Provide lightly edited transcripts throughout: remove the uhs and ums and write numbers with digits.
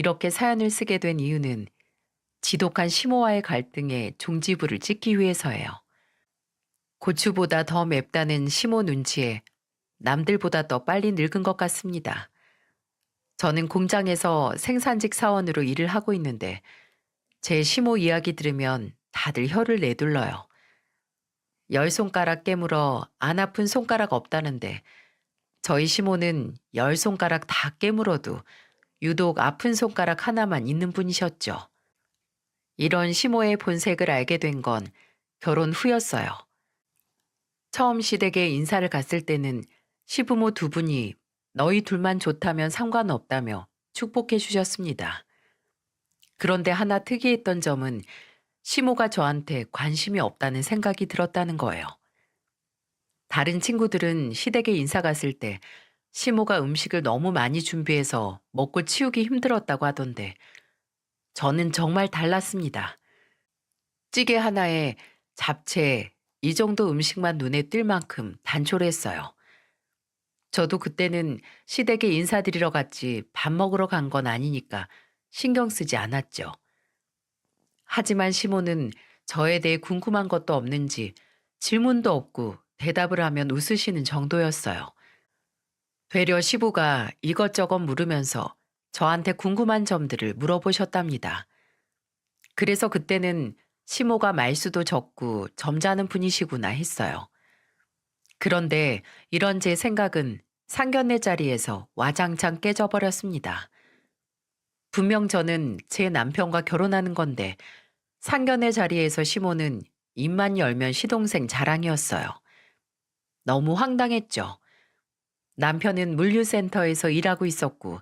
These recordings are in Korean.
이렇게 사연을 쓰게 된 이유는 지독한 시모와의 갈등에 종지부를 찍기 위해서예요. 고추보다 더 맵다는 시모 눈치에 남들보다 더 빨리 늙은 것 같습니다. 저는 공장에서 생산직 사원으로 일을 하고 있는데 제 시모 이야기 들으면 다들 혀를 내둘러요. 열 손가락 깨물어 안 아픈 손가락 없다는데 저희 시모는 열 손가락 다 깨물어도 유독 아픈 손가락 하나만 있는 분이셨죠. 이런 시모의 본색을 알게 된 건 결혼 후였어요. 처음 시댁에 인사를 갔을 때는 시부모 두 분이 너희 둘만 좋다면 상관없다며 축복해 주셨습니다. 그런데 하나 특이했던 점은 시모가 저한테 관심이 없다는 생각이 들었다는 거예요. 다른 친구들은 시댁에 인사 갔을 때 시모가 음식을 너무 많이 준비해서 먹고 치우기 힘들었다고 하던데 저는 정말 달랐습니다. 찌개 하나에 잡채, 이 정도 음식만 눈에 띌 만큼 단촐했어요. 저도 그때는 시댁에 인사드리러 갔지 밥 먹으러 간 건 아니니까 신경 쓰지 않았죠. 하지만 시모는 저에 대해 궁금한 것도 없는지 질문도 없고 대답을 하면 웃으시는 정도였어요. 되려 시부가 이것저것 물으면서 저한테 궁금한 점들을 물어보셨답니다. 그래서 그때는 시모가 말수도 적고 점잖은 분이시구나 했어요. 그런데 이런 제 생각은 상견례 자리에서 와장창 깨져버렸습니다. 분명 저는 제 남편과 결혼하는 건데 상견례 자리에서 시모는 입만 열면 시동생 자랑이었어요. 너무 황당했죠. 남편은 물류센터에서 일하고 있었고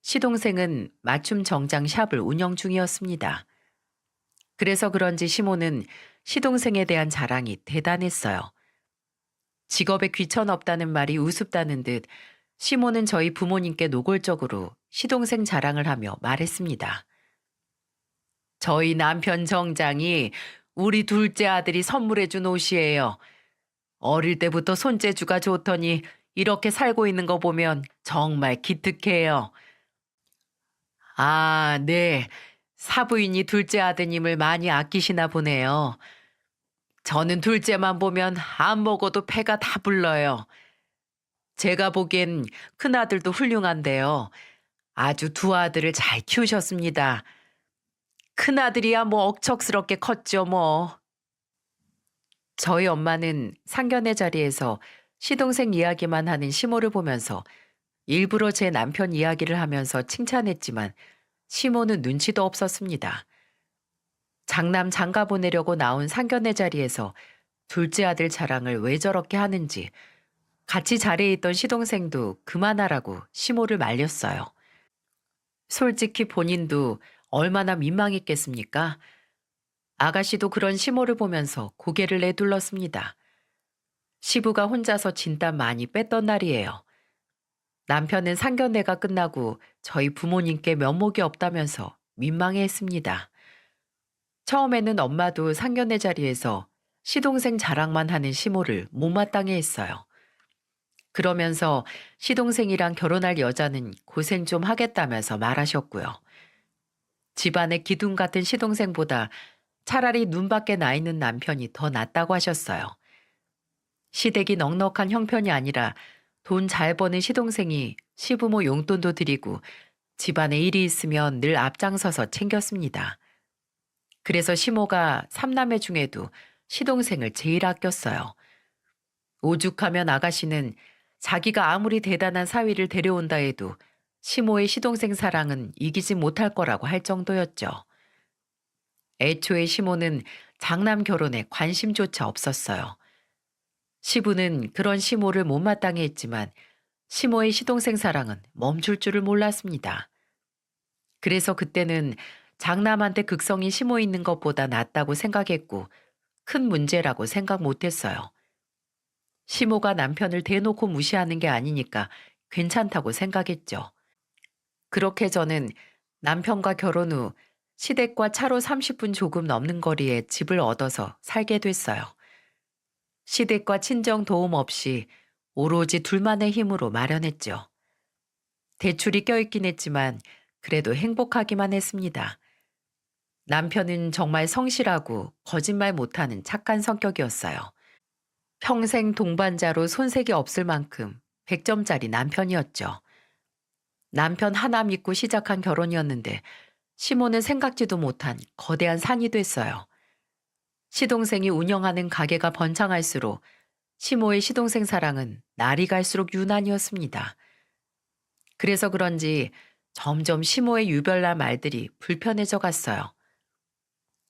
시동생은 맞춤 정장 샵을 운영 중이었습니다. 그래서 그런지 시모는 시동생에 대한 자랑이 대단했어요. 직업에 귀천 없다는 말이 우습다는 듯 시모는 저희 부모님께 노골적으로 시동생 자랑을 하며 말했습니다. 저희 남편 정장이 우리 둘째 아들이 선물해 준 옷이에요. 어릴 때부터 손재주가 좋더니 이렇게 살고 있는 거 보면 정말 기특해요. 아, 네. 사부인이 둘째 아드님을 많이 아끼시나 보네요. 저는 둘째만 보면 안 먹어도 배가 다 불러요. 제가 보기엔 큰아들도 훌륭한데요. 아주 두 아들을 잘 키우셨습니다. 큰아들이야 뭐 억척스럽게 컸죠 뭐. 저희 엄마는 상견례 자리에서 시동생 이야기만 하는 시모를 보면서 일부러 제 남편 이야기를 하면서 칭찬했지만 시모는 눈치도 없었습니다. 장남 장가 보내려고 나온 상견례 자리에서 둘째 아들 자랑을 왜 저렇게 하는지 같이 자리에 있던 시동생도 그만하라고 시모를 말렸어요. 솔직히 본인도 얼마나 민망했겠습니까? 아가씨도 그런 시모를 보면서 고개를 내둘렀습니다. 시부가 혼자서 진땀 많이 뺐던 날이에요. 남편은 상견례가 끝나고 저희 부모님께 면목이 없다면서 민망해했습니다. 처음에는 엄마도 상견례 자리에서 시동생 자랑만 하는 시모를 못마땅해 했어요. 그러면서 시동생이랑 결혼할 여자는 고생 좀 하겠다면서 말하셨고요. 집안의 기둥 같은 시동생보다 차라리 눈 밖에 나 있는 남편이 더 낫다고 하셨어요. 시댁이 넉넉한 형편이 아니라 돈 잘 버는 시동생이 시부모 용돈도 드리고 집안에 일이 있으면 늘 앞장서서 챙겼습니다. 그래서 시모가 삼남매 중에도 시동생을 제일 아꼈어요. 오죽하면 아가씨는 자기가 아무리 대단한 사위를 데려온다 해도 시모의 시동생 사랑은 이기지 못할 거라고 할 정도였죠. 애초에 시모는 장남 결혼에 관심조차 없었어요. 시부는 그런 시모를 못마땅해 했지만 시모의 시동생 사랑은 멈출 줄을 몰랐습니다. 그래서 그때는 장남한테 극성이 시모 있는 것보다 낫다고 생각했고 큰 문제라고 생각 못했어요. 시모가 남편을 대놓고 무시하는 게 아니니까 괜찮다고 생각했죠. 그렇게 저는 남편과 결혼 후 시댁과 차로 30분 조금 넘는 거리에 집을 얻어서 살게 됐어요. 시댁과 친정 도움 없이 오로지 둘만의 힘으로 마련했죠. 대출이 껴있긴 했지만 그래도 행복하기만 했습니다. 남편은 정말 성실하고 거짓말 못하는 착한 성격이었어요. 평생 동반자로 손색이 없을 만큼 100점짜리 남편이었죠. 남편 하나 믿고 시작한 결혼이었는데 시모는 생각지도 못한 거대한 산이 됐어요. 시동생이 운영하는 가게가 번창할수록 시모의 시동생 사랑은 날이 갈수록 유난이었습니다. 그래서 그런지 점점 시모의 유별난 말들이 불편해져 갔어요.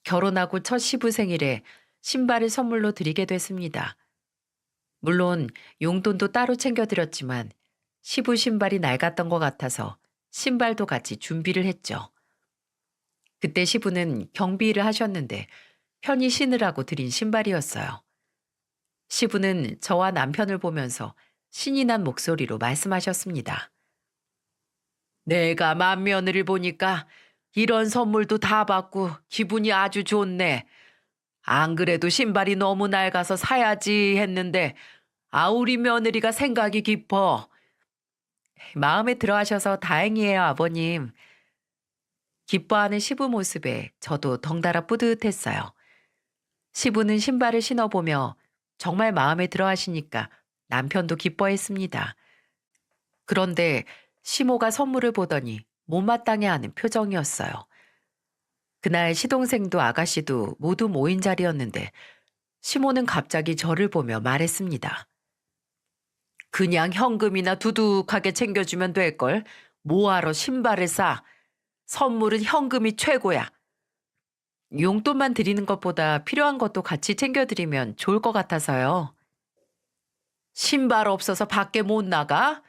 결혼하고 첫 시부 생일에 신발을 선물로 드리게 됐습니다. 물론 용돈도 따로 챙겨드렸지만 시부 신발이 낡았던 것 같아서 신발도 같이 준비를 했죠. 그때 시부는 경비 일을 하셨는데 편히 신으라고 드린 신발이었어요. 시부는 저와 남편을 보면서 신이 난 목소리로 말씀하셨습니다. 내가 맏며느리를 보니까 이런 선물도 다 받고 기분이 아주 좋네. 안 그래도 신발이 너무 낡아서 사야지 했는데 우리 며느리가 생각이 깊어. 마음에 들어 하셔서 다행이에요, 아버님. 기뻐하는 시부 모습에 저도 덩달아 뿌듯했어요. 시부는 신발을 신어보며 정말 마음에 들어 하시니까 남편도 기뻐했습니다. 그런데 시모가 선물을 보더니 못마땅해하는 표정이었어요. 그날 시동생도 아가씨도 모두 모인 자리였는데 시모는 갑자기 저를 보며 말했습니다. 그냥 현금이나 두둑하게 챙겨주면 될걸. 뭐하러 신발을 싸. 선물은 현금이 최고야. 용돈만 드리는 것보다 필요한 것도 같이 챙겨드리면 좋을 것 같아서요. 신발 없어서 밖에 못 나가?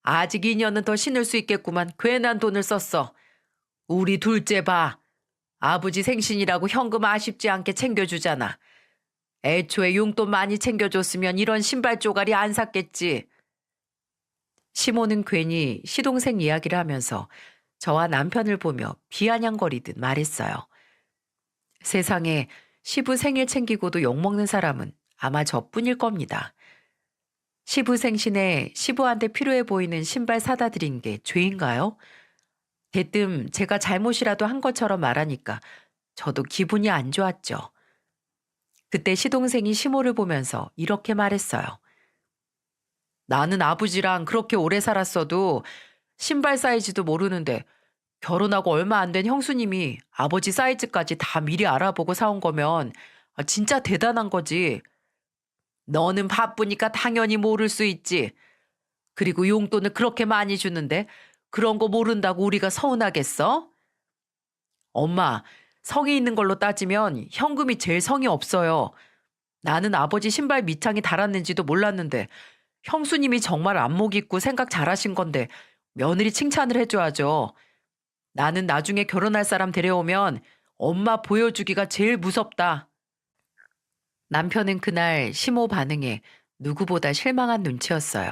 아직 2년은 더 신을 수 있겠구만. 괜한 돈을 썼어. 우리 둘째 봐. 아버지 생신이라고 현금 아쉽지 않게 챙겨주잖아. 애초에 용돈 많이 챙겨줬으면 이런 신발 쪼가리 안 샀겠지. 시모는 괜히 시동생 이야기를 하면서 저와 남편을 보며 비아냥거리듯 말했어요. 세상에 시부 생일 챙기고도 욕먹는 사람은 아마 저뿐일 겁니다. 시부 생신에 시부한테 필요해 보이는 신발 사다 드린 게 죄인가요? 대뜸 제가 잘못이라도 한 것처럼 말하니까 저도 기분이 안 좋았죠. 그때 시동생이 시모를 보면서 이렇게 말했어요. 나는 아버지랑 그렇게 오래 살았어도 신발 사이즈도 모르는데 결혼하고 얼마 안 된 형수님이 아버지 사이즈까지 다 미리 알아보고 사온 거면 진짜 대단한 거지. 너는 바쁘니까 당연히 모를 수 있지. 그리고 용돈을 그렇게 많이 주는데 그런 거 모른다고 우리가 서운하겠어? 엄마, 성이 있는 걸로 따지면 현금이 제일 성이 없어요. 나는 아버지 신발 밑창이 달았는지도 몰랐는데 형수님이 정말 안목 있고 생각 잘하신 건데 며느리 칭찬을 해줘야죠. 나는 나중에 결혼할 사람 데려오면 엄마 보여주기가 제일 무섭다. 남편은 그날 시모 반응에 누구보다 실망한 눈치였어요.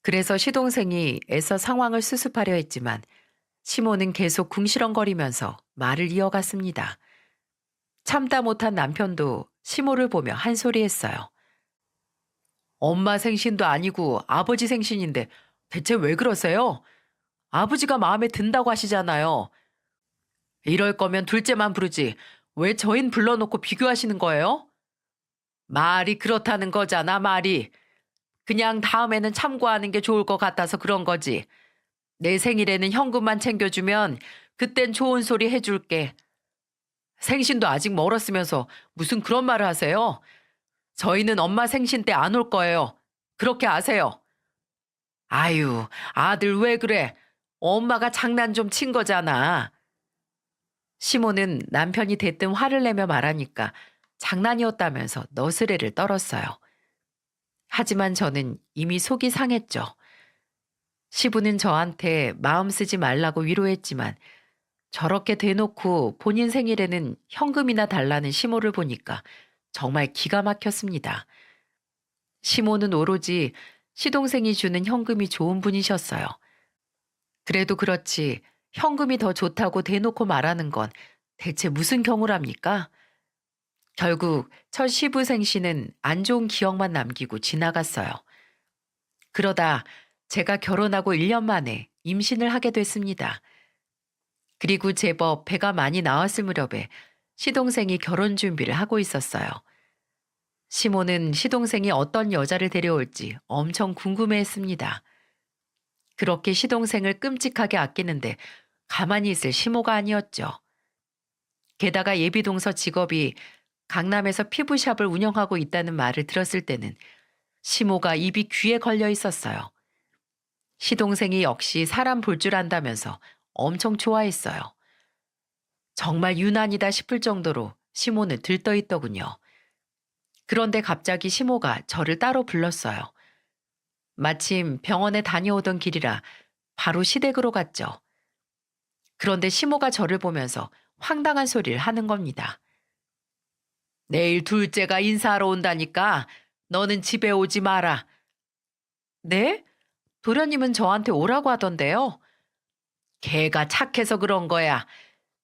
그래서 시동생이 애써 상황을 수습하려 했지만 시모는 계속 궁시렁거리면서 말을 이어갔습니다. 참다 못한 남편도 시모를 보며 한 소리 했어요. 엄마 생신도 아니고 아버지 생신인데 대체 왜 그러세요? 아버지가 마음에 든다고 하시잖아요. 이럴 거면 둘째만 부르지. 왜 저흰 불러놓고 비교하시는 거예요? 말이 그렇다는 거잖아, 말이. 그냥 다음에는 참고하는 게 좋을 것 같아서 그런 거지. 내 생일에는 현금만 챙겨주면 그땐 좋은 소리 해줄게. 생신도 아직 멀었으면서 무슨 그런 말을 하세요? 저희는 엄마 생신 때 안 올 거예요. 그렇게 아세요. 아유, 아들 왜 그래? 엄마가 장난 좀 친 거잖아. 시모는 남편이 대뜸 화를 내며 말하니까 장난이었다면서 너스레를 떨었어요. 하지만 저는 이미 속이 상했죠. 시부는 저한테 마음 쓰지 말라고 위로했지만 저렇게 대놓고 본인 생일에는 현금이나 달라는 시모를 보니까 정말 기가 막혔습니다. 시모는 오로지 시동생이 주는 현금이 좋은 분이셨어요. 그래도 그렇지 현금이 더 좋다고 대놓고 말하는 건 대체 무슨 경우랍니까? 결국 첫 시부 생신은 안 좋은 기억만 남기고 지나갔어요. 그러다 제가 결혼하고 1년 만에 임신을 하게 됐습니다. 그리고 제법 배가 많이 나왔을 무렵에 시동생이 결혼 준비를 하고 있었어요. 시모는 시동생이 어떤 여자를 데려올지 엄청 궁금해했습니다. 그렇게 시동생을 끔찍하게 아끼는데 가만히 있을 시모가 아니었죠. 게다가 예비동서 직업이 강남에서 피부샵을 운영하고 있다는 말을 들었을 때는 시모가 입이 귀에 걸려 있었어요. 시동생이 역시 사람 볼 줄 안다면서 엄청 좋아했어요. 정말 유난이다 싶을 정도로 시모는 들떠있더군요. 그런데 갑자기 시모가 저를 따로 불렀어요. 마침 병원에 다녀오던 길이라 바로 시댁으로 갔죠. 그런데 시모가 저를 보면서 황당한 소리를 하는 겁니다. 내일 둘째가 인사하러 온다니까 너는 집에 오지 마라. 네? 도련님은 저한테 오라고 하던데요. 걔가 착해서 그런 거야.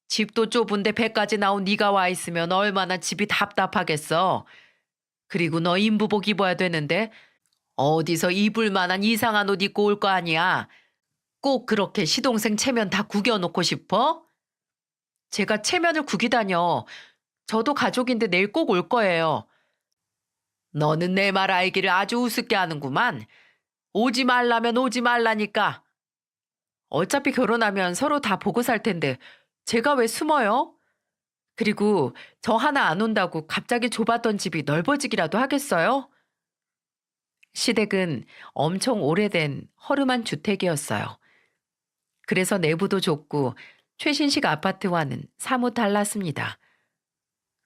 집도 좁은데 배까지 나온 네가 와 있으면 얼마나 집이 답답하겠어. 그리고 너 인부복 입어야 되는데 어디서 입을 만한 이상한 옷 입고 올 거 아니야. 꼭 그렇게 시동생 체면 다 구겨놓고 싶어? 제가 체면을 구기다뇨. 저도 가족인데 내일 꼭 올 거예요. 너는 내 말 알기를 아주 우습게 하는구만. 오지 말라면 오지 말라니까. 어차피 결혼하면 서로 다 보고 살 텐데 제가 왜 숨어요? 그리고 저 하나 안 온다고 갑자기 좁았던 집이 넓어지기라도 하겠어요? 시댁은 엄청 오래된 허름한 주택이었어요. 그래서 내부도 좁고 최신식 아파트와는 사뭇 달랐습니다.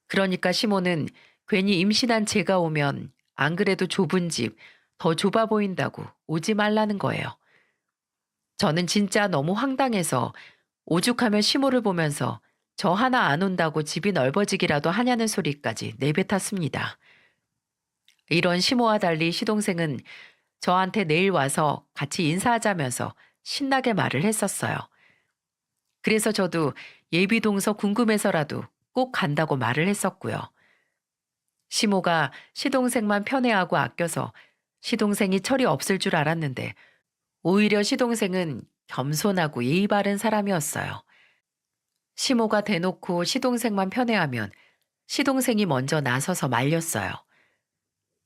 그러니까 시모는 괜히 임신한 제가 오면 안 그래도 좁은 집, 더 좁아 보인다고 오지 말라는 거예요. 저는 진짜 너무 황당해서 오죽하면 시모를 보면서 저 하나 안 온다고 집이 넓어지기라도 하냐는 소리까지 내뱉었습니다. 이런 시모와 달리 시동생은 저한테 내일 와서 같이 인사하자면서 신나게 말을 했었어요. 그래서 저도 예비동서 궁금해서라도 꼭 간다고 말을 했었고요. 시모가 시동생만 편애하고 아껴서 시동생이 철이 없을 줄 알았는데 오히려 시동생은 겸손하고 예의 바른 사람이었어요. 시모가 대놓고 시동생만 편애하면 시동생이 먼저 나서서 말렸어요.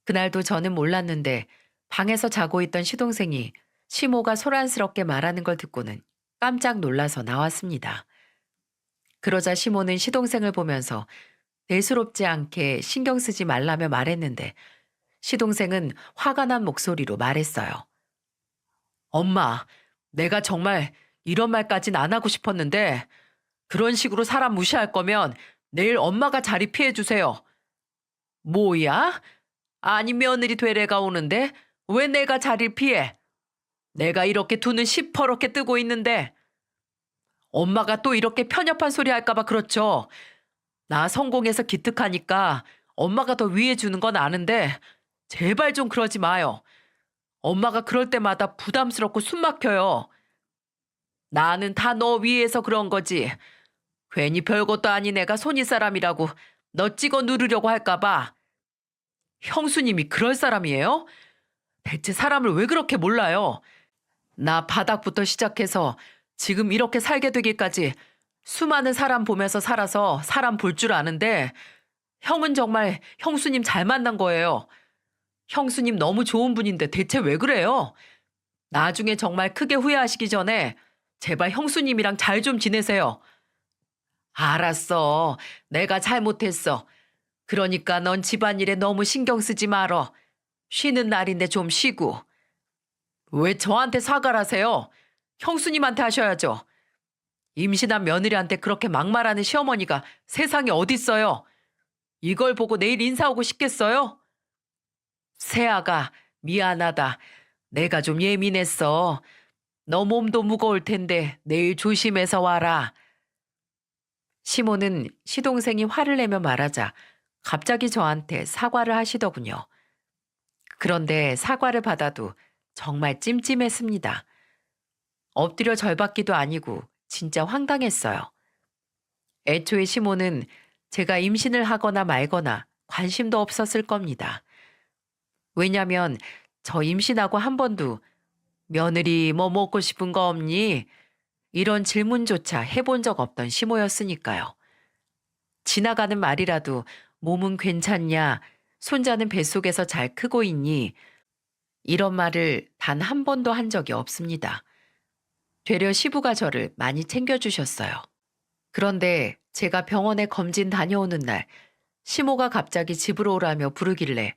그날도 저는 몰랐는데 방에서 자고 있던 시동생이 시모가 소란스럽게 말하는 걸 듣고는 깜짝 놀라서 나왔습니다. 그러자 시모는 시동생을 보면서 대수롭지 않게 신경 쓰지 말라며 말했는데 시동생은 화가 난 목소리로 말했어요. 엄마, 내가 정말 이런 말까진 안 하고 싶었는데 그런 식으로 사람 무시할 거면 내일 엄마가 자리 피해 주세요. 뭐야? 아니 며느리 되래가 오는데 왜 내가 자리를 피해? 내가 이렇게 두 눈 시퍼렇게 뜨고 있는데 엄마가 또 이렇게 편협한 소리 할까 봐 그렇죠. 나 성공해서 기특하니까 엄마가 더 위해 주는 건 아는데 제발 좀 그러지 마요. 엄마가 그럴 때마다 부담스럽고 숨 막혀요. 나는 다 너 위해서 그런 거지. 괜히 별것도 아닌 애가 손윗사람이라고 너 찍어 누르려고 할까 봐. 형수님이 그럴 사람이에요? 대체 사람을 왜 그렇게 몰라요? 나 바닥부터 시작해서 지금 이렇게 살게 되기까지 수많은 사람 보면서 살아서 사람 볼 줄 아는데 형은 정말 형수님 잘 만난 거예요. 형수님 너무 좋은 분인데 대체 왜 그래요? 나중에 정말 크게 후회하시기 전에 제발 형수님이랑 잘 좀 지내세요. 알았어. 내가 잘못했어. 그러니까 넌 집안일에 너무 신경 쓰지 말어. 쉬는 날인데 좀 쉬고. 왜 저한테 사과를 하세요? 형수님한테 하셔야죠. 임신한 며느리한테 그렇게 막말하는 시어머니가 세상에 어딨어요? 이걸 보고 내일 인사 오고 싶겠어요? 세아가 미안하다. 내가 좀 예민했어. 너 몸도 무거울 텐데 내일 조심해서 와라. 시모는 시동생이 화를 내며 말하자 갑자기 저한테 사과를 하시더군요. 그런데 사과를 받아도 정말 찜찜했습니다. 엎드려 절받기도 아니고 진짜 황당했어요. 애초에 시모는 제가 임신을 하거나 말거나 관심도 없었을 겁니다. 왜냐면 저 임신하고 한 번도 며느리 뭐 먹고 싶은 거 없니? 이런 질문조차 해본 적 없던 시모였으니까요. 지나가는 말이라도 몸은 괜찮냐? 손자는 뱃속에서 잘 크고 있니? 이런 말을 단 한 번도 한 적이 없습니다. 되려 시부가 저를 많이 챙겨주셨어요. 그런데 제가 병원에 검진 다녀오는 날, 시모가 갑자기 집으로 오라며 부르길래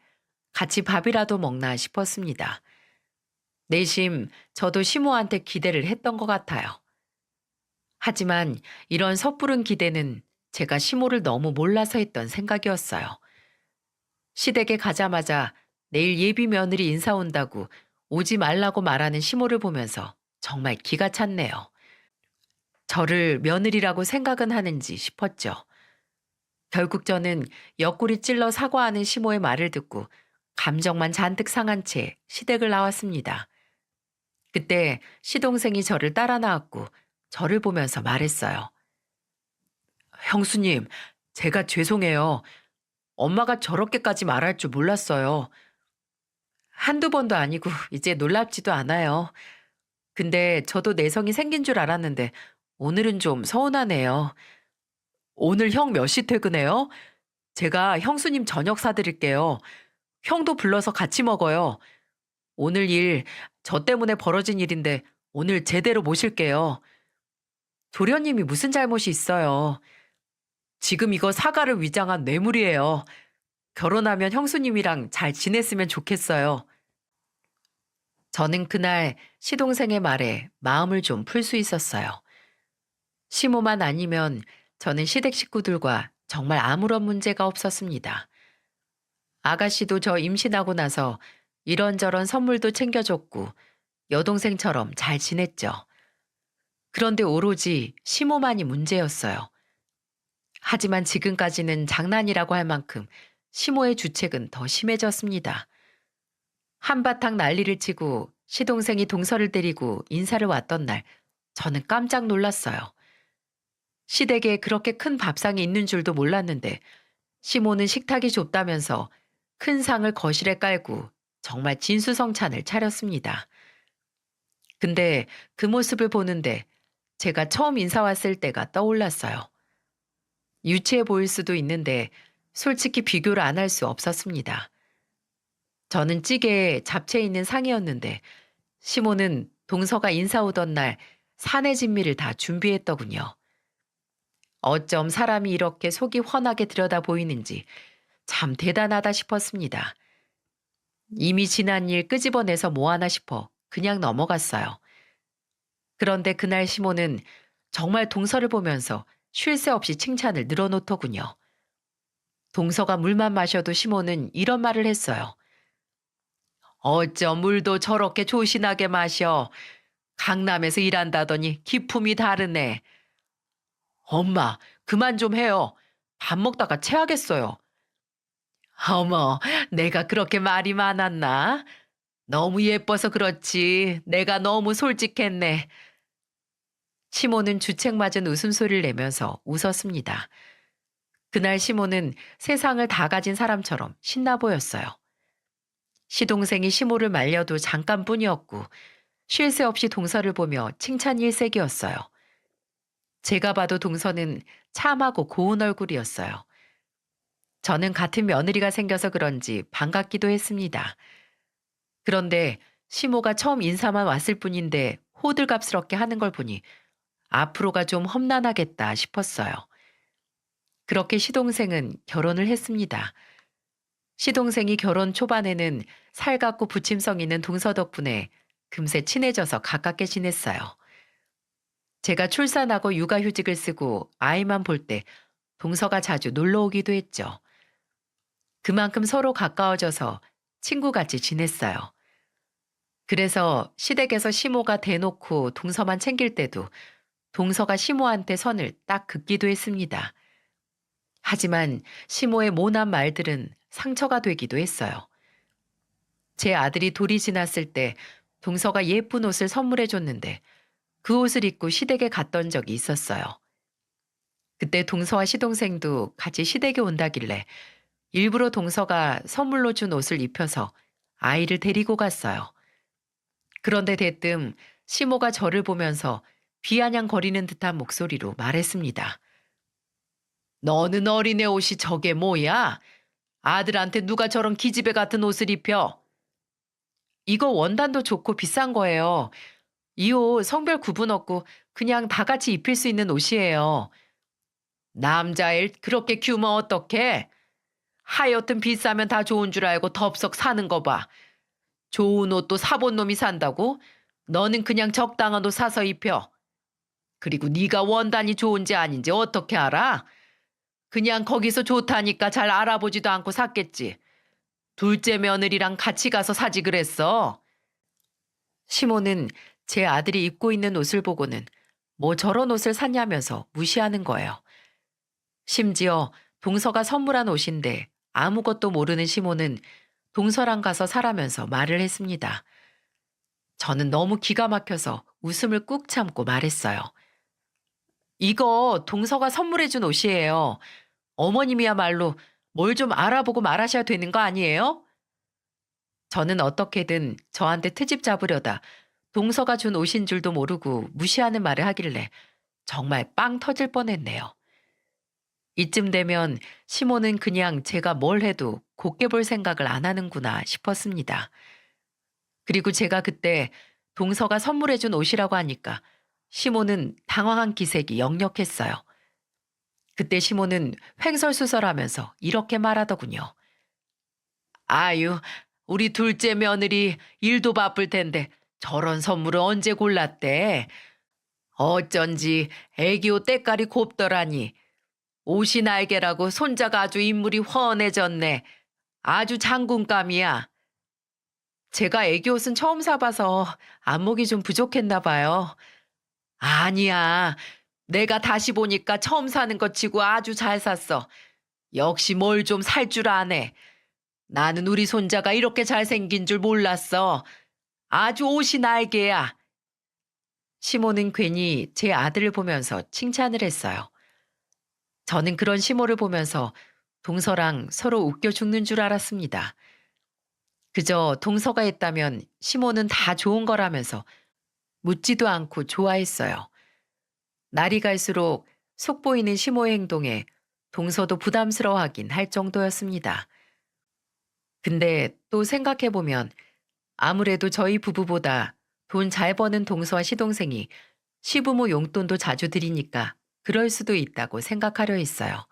같이 밥이라도 먹나 싶었습니다. 내심 저도 시모한테 기대를 했던 것 같아요. 하지만 이런 섣부른 기대는 제가 시모를 너무 몰라서 했던 생각이었어요. 시댁에 가자마자 내일 예비 며느리 인사 온다고 오지 말라고 말하는 시모를 보면서 정말 기가 찼네요. 저를 며느리라고 생각은 하는지 싶었죠. 결국 저는 옆구리 찔러 사과하는 시모의 말을 듣고 감정만 잔뜩 상한 채 시댁을 나왔습니다. 그때 시동생이 저를 따라 나왔고 저를 보면서 말했어요. 형수님, 제가 죄송해요. 엄마가 저렇게까지 말할 줄 몰랐어요. 한두 번도 아니고 이제 놀랍지도 않아요. 근데 저도 내성이 생긴 줄 알았는데 오늘은 좀 서운하네요. 오늘 형 몇 시 퇴근해요? 제가 형수님 저녁 사드릴게요. 형도 불러서 같이 먹어요. 오늘 일, 저 때문에 벌어진 일인데 오늘 제대로 모실게요. 도련님이 무슨 잘못이 있어요. 지금 이거 사과를 위장한 뇌물이에요. 결혼하면 형수님이랑 잘 지냈으면 좋겠어요. 저는 그날 시동생의 말에 마음을 좀 풀 수 있었어요. 시모만 아니면 저는 시댁 식구들과 정말 아무런 문제가 없었습니다. 아가씨도 저 임신하고 나서 이런저런 선물도 챙겨줬고 여동생처럼 잘 지냈죠. 그런데 오로지 시모만이 문제였어요. 하지만 지금까지는 장난이라고 할 만큼 시모의 주책은 더 심해졌습니다. 한바탕 난리를 치고 시동생이 동서를 때리고 인사를 왔던 날 저는 깜짝 놀랐어요. 시댁에 그렇게 큰 밥상이 있는 줄도 몰랐는데 시모는 식탁이 좁다면서 큰 상을 거실에 깔고 정말 진수성찬을 차렸습니다. 근데 그 모습을 보는데 제가 처음 인사 왔을 때가 떠올랐어요. 유치해 보일 수도 있는데 솔직히 비교를 안 할 수 없었습니다. 저는 찌개에 잡채 있는 상이었는데 시모는 동서가 인사 오던 날 사내 진미를 다 준비했더군요. 어쩜 사람이 이렇게 속이 훤하게 들여다 보이는지 참 대단하다 싶었습니다. 이미 지난 일 끄집어내서 뭐 하나 싶어 그냥 넘어갔어요. 그런데 그날 시모는 정말 동서를 보면서 쉴 새 없이 칭찬을 늘어놓더군요. 동서가 물만 마셔도 시모는 이런 말을 했어요. 어쩜 물도 저렇게 조신하게 마셔. 강남에서 일한다더니 기품이 다르네. 엄마, 그만 좀 해요. 밥 먹다가 체하겠어요. 어머, 내가 그렇게 말이 많았나? 너무 예뻐서 그렇지. 내가 너무 솔직했네. 시모는 주책맞은 웃음소리를 내면서 웃었습니다. 그날 시모는 세상을 다 가진 사람처럼 신나 보였어요. 시동생이 시모를 말려도 잠깐뿐이었고 쉴 새 없이 동서를 보며 칭찬 일색이었어요. 제가 봐도 동서는 참하고 고운 얼굴이었어요. 저는 같은 며느리가 생겨서 그런지 반갑기도 했습니다. 그런데 시모가 처음 인사만 왔을 뿐인데 호들갑스럽게 하는 걸 보니 앞으로가 좀 험난하겠다 싶었어요. 그렇게 시동생은 결혼을 했습니다. 시동생이 결혼 초반에는 살갑고 부침성 있는 동서 덕분에 금세 친해져서 가깝게 지냈어요. 제가 출산하고 육아휴직을 쓰고 아이만 볼 때 동서가 자주 놀러 오기도 했죠. 그만큼 서로 가까워져서 친구같이 지냈어요. 그래서 시댁에서 시모가 대놓고 동서만 챙길 때도 동서가 시모한테 선을 딱 긋기도 했습니다. 하지만 시모의 모난 말들은 상처가 되기도 했어요. 제 아들이 돌이 지났을 때 동서가 예쁜 옷을 선물해 줬는데 그 옷을 입고 시댁에 갔던 적이 있었어요. 그때 동서와 시동생도 같이 시댁에 온다길래 일부러 동서가 선물로 준 옷을 입혀서 아이를 데리고 갔어요. 그런데 대뜸 시모가 저를 보면서 비아냥거리는 듯한 목소리로 말했습니다. 너는 어린애 옷이 저게 뭐야? 아들한테 누가 저런 기집애 같은 옷을 입혀? 이거 원단도 좋고 비싼 거예요. 이 옷 성별 구분 없고 그냥 다 같이 입힐 수 있는 옷이에요. 남자애 그렇게 키우면 어떡해? 하여튼 비싸면 다 좋은 줄 알고 덥석 사는 거 봐. 좋은 옷도 사본 놈이 산다고? 너는 그냥 적당한 옷 사서 입혀. 그리고 네가 원단이 좋은지 아닌지 어떻게 알아? 그냥 거기서 좋다니까 잘 알아보지도 않고 샀겠지. 둘째 며느리랑 같이 가서 사지 그랬어. 시모는 제 아들이 입고 있는 옷을 보고는 뭐 저런 옷을 샀냐면서 무시하는 거예요. 심지어 동서가 선물한 옷인데 아무것도 모르는 시모는 동서랑 가서 사라면서 말을 했습니다. 저는 너무 기가 막혀서 웃음을 꾹 참고 말했어요. 이거 동서가 선물해준 옷이에요. 어머님이야말로 뭘 좀 알아보고 말하셔야 되는 거 아니에요? 저는 어떻게든 저한테 트집 잡으려다 동서가 준 옷인 줄도 모르고 무시하는 말을 하길래 정말 빵 터질 뻔했네요. 이쯤 되면 시모는 그냥 제가 뭘 해도 곱게 볼 생각을 안 하는구나 싶었습니다. 그리고 제가 그때 동서가 선물해준 옷이라고 하니까 시모는 당황한 기색이 역력했어요. 그때 시모는 횡설수설하면서 이렇게 말하더군요. 아유, 우리 둘째 며느리 일도 바쁠 텐데 저런 선물을 언제 골랐대? 어쩐지 애기 옷 때깔이 곱더라니. 옷이 날개라고 손자가 아주 인물이 훤해졌네. 아주 장군감이야. 제가 애기 옷은 처음 사봐서 안목이 좀 부족했나 봐요. 아니야. 내가 다시 보니까 처음 사는 것 치고 아주 잘 샀어. 역시 뭘 좀 살 줄 아네. 나는 우리 손자가 이렇게 잘생긴 줄 몰랐어. 아주 옷이 날개야. 시모는 괜히 제 아들을 보면서 칭찬을 했어요. 저는 그런 시모를 보면서 동서랑 서로 웃겨 죽는 줄 알았습니다. 그저 동서가 했다면 시모는 다 좋은 거라면서 묻지도 않고 좋아했어요. 날이 갈수록 속보이는 시모의 행동에 동서도 부담스러워하긴 할 정도였습니다. 근데 또 생각해보면 아무래도 저희 부부보다 돈 잘 버는 동서와 시동생이 시부모 용돈도 자주 드리니까 그럴 수도 있다고 생각하려 했어요.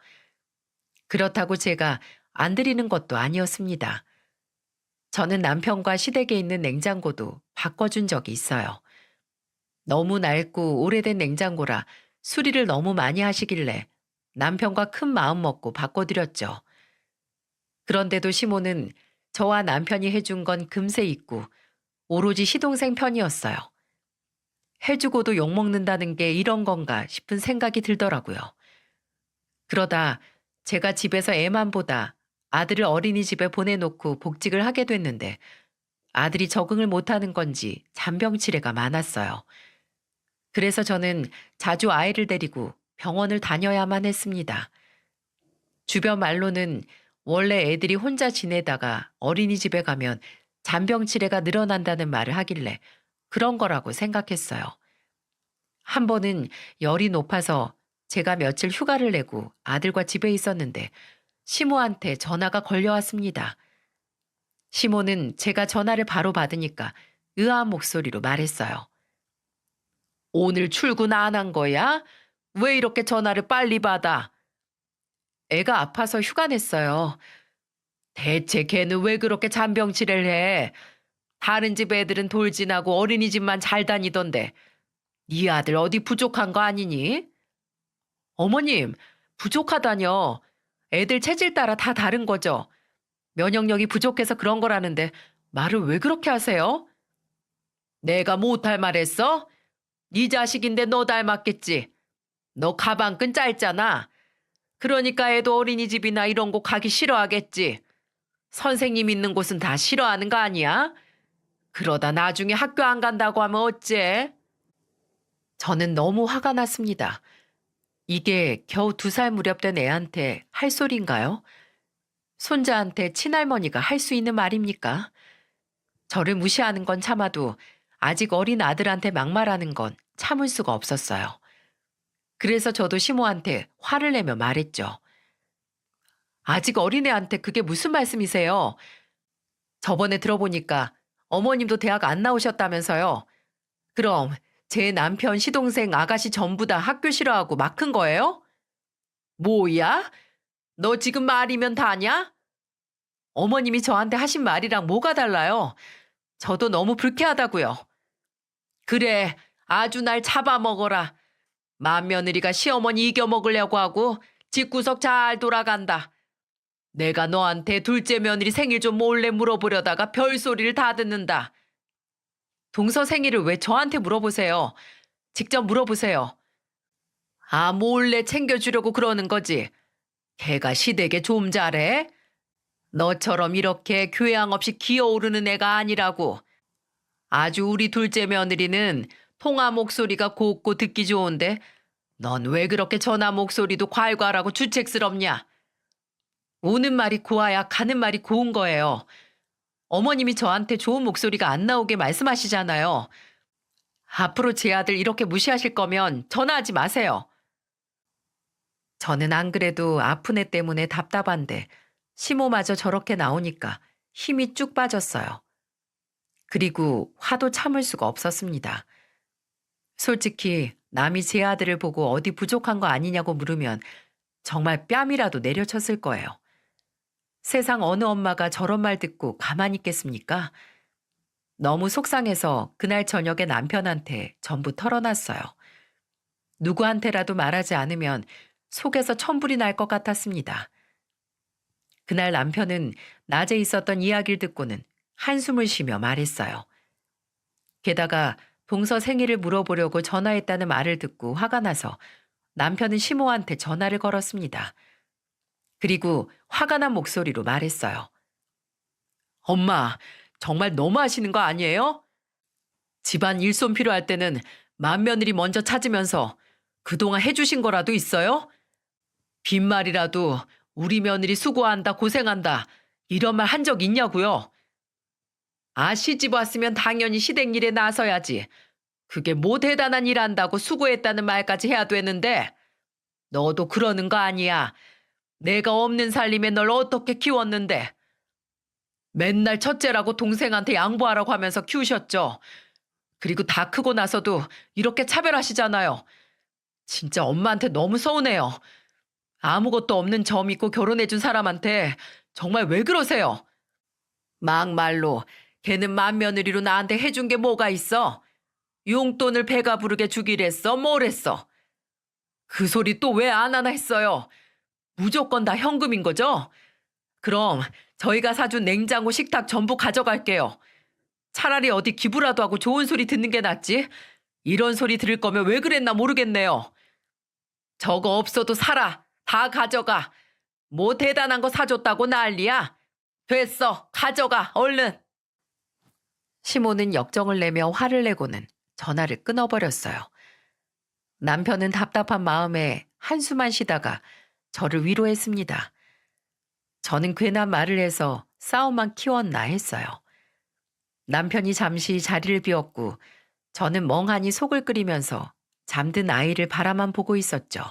그렇다고 제가 안 드리는 것도 아니었습니다. 저는 남편과 시댁에 있는 냉장고도 바꿔준 적이 있어요. 너무 낡고 오래된 냉장고라 수리를 너무 많이 하시길래 남편과 큰 마음 먹고 바꿔드렸죠. 그런데도 시모는 저와 남편이 해준 건 금세 잊고 오로지 시동생 편이었어요. 해주고도 욕먹는다는 게 이런 건가 싶은 생각이 들더라고요. 그러다 제가 집에서 애만 보다 아들을 어린이집에 보내놓고 복직을 하게 됐는데 아들이 적응을 못하는 건지 잔병치레가 많았어요. 그래서 저는 자주 아이를 데리고 병원을 다녀야만 했습니다. 주변 말로는 원래 애들이 혼자 지내다가 어린이집에 가면 잔병치레가 늘어난다는 말을 하길래 그런 거라고 생각했어요. 한 번은 열이 높아서 제가 며칠 휴가를 내고 아들과 집에 있었는데 시모한테 전화가 걸려왔습니다. 시모는 제가 전화를 바로 받으니까 의아한 목소리로 말했어요. 오늘 출근 안 한 거야? 왜 이렇게 전화를 빨리 받아? 애가 아파서 휴가 냈어요. 대체 걔는 왜 그렇게 잔병치레를 해? 다른 집 애들은 돌진하고 어린이집만 잘 다니던데 네 아들 어디 부족한 거 아니니? 어머님, 부족하다뇨. 애들 체질 따라 다 다른 거죠. 면역력이 부족해서 그런 거라는데 말을 왜 그렇게 하세요? 내가 못할 말 했어? 네 자식인데 너 닮았겠지. 너 가방끈 짧잖아. 그러니까 애도 어린이집이나 이런 곳 가기 싫어하겠지. 선생님 있는 곳은 다 싫어하는 거 아니야? 그러다 나중에 학교 안 간다고 하면 어째? 저는 너무 화가 났습니다. 이게 겨우 2살 무렵 된 애한테 할 소리인가요? 손자한테 친할머니가 할 수 있는 말입니까? 저를 무시하는 건 참아도 아직 어린 아들한테 막말하는 건 참을 수가 없었어요. 그래서 저도 시모한테 화를 내며 말했죠. 아직 어린애한테 그게 무슨 말씀이세요? 저번에 들어보니까 어머님도 대학 안 나오셨다면서요. 그럼 제 남편, 시동생, 아가씨 전부 다 학교 싫어하고 막 큰 거예요? 뭐야? 너 지금 말이면 다냐? 어머님이 저한테 하신 말이랑 뭐가 달라요? 저도 너무 불쾌하다고요. 그래, 아주 날 잡아먹어라. 맏며느리가 시어머니 이겨먹으려고 하고 집구석 잘 돌아간다. 내가 너한테 둘째 며느리 생일 좀 몰래 물어보려다가 별소리를 다 듣는다. 동서 생일을 왜 저한테 물어보세요? 직접 물어보세요. 아, 몰래 챙겨주려고 그러는 거지. 걔가 시댁에 좀 잘해? 너처럼 이렇게 교양 없이 기어오르는 애가 아니라고. 아주 우리 둘째 며느리는 통화 목소리가 곱고 듣기 좋은데 넌 왜 그렇게 전화 목소리도 괄괄하고 주책스럽냐? 오는 말이 고와야 가는 말이 고운 거예요. 어머님이 저한테 좋은 목소리가 안 나오게 말씀하시잖아요. 앞으로 제 아들 이렇게 무시하실 거면 전화하지 마세요. 저는 안 그래도 아픈 애 때문에 답답한데 시모마저 저렇게 나오니까 힘이 쭉 빠졌어요. 그리고 화도 참을 수가 없었습니다. 솔직히 남이 제 아들을 보고 어디 부족한 거 아니냐고 물으면 정말 뺨이라도 내려쳤을 거예요. 세상 어느 엄마가 저런 말 듣고 가만히 있겠습니까? 너무 속상해서 그날 저녁에 남편한테 전부 털어놨어요. 누구한테라도 말하지 않으면 속에서 천불이 날 것 같았습니다. 그날 남편은 낮에 있었던 이야기를 듣고는 한숨을 쉬며 말했어요. 게다가 동서 생일을 물어보려고 전화했다는 말을 듣고 화가 나서 남편은 시모한테 전화를 걸었습니다. 그리고 화가 난 목소리로 말했어요. 엄마, 정말 너무하시는 거 아니에요? 집안 일손 필요할 때는 맏며느리 먼저 찾으면서 그동안 해주신 거라도 있어요? 빈말이라도 우리 며느리 수고한다, 고생한다 이런 말 한 적 있냐고요? 아, 시집 왔으면 당연히 시댁 일에 나서야지. 그게 뭐 대단한 일 한다고 수고했다는 말까지 해야 되는데 너도 그러는 거 아니야. 내가 없는 살림에 널 어떻게 키웠는데. 맨날 첫째라고 동생한테 양보하라고 하면서 키우셨죠. 그리고 다 크고 나서도 이렇게 차별하시잖아요. 진짜 엄마한테 너무 서운해요. 아무것도 없는 저 믿고 결혼해준 사람한테 정말 왜 그러세요? 막말로 걔는 맏며느리로 나한테 해준 게 뭐가 있어? 용돈을 배가 부르게 주기랬어? 뭘 했어? 그 소리 또 왜 안 하나 했어요? 무조건 다 현금인 거죠? 그럼 저희가 사준 냉장고 식탁 전부 가져갈게요. 차라리 어디 기부라도 하고 좋은 소리 듣는 게 낫지. 이런 소리 들을 거면 왜 그랬나 모르겠네요. 저거 없어도 살아. 다 가져가. 뭐 대단한 거 사줬다고 난리야. 됐어. 가져가. 얼른. 시모는 역정을 내며 화를 내고는 전화를 끊어버렸어요. 남편은 답답한 마음에 한숨만 쉬다가 저를 위로했습니다. 저는 괜한 말을 해서 싸움만 키웠나 했어요. 남편이 잠시 자리를 비웠고 저는 멍하니 속을 끓이면서 잠든 아이를 바라만 보고 있었죠.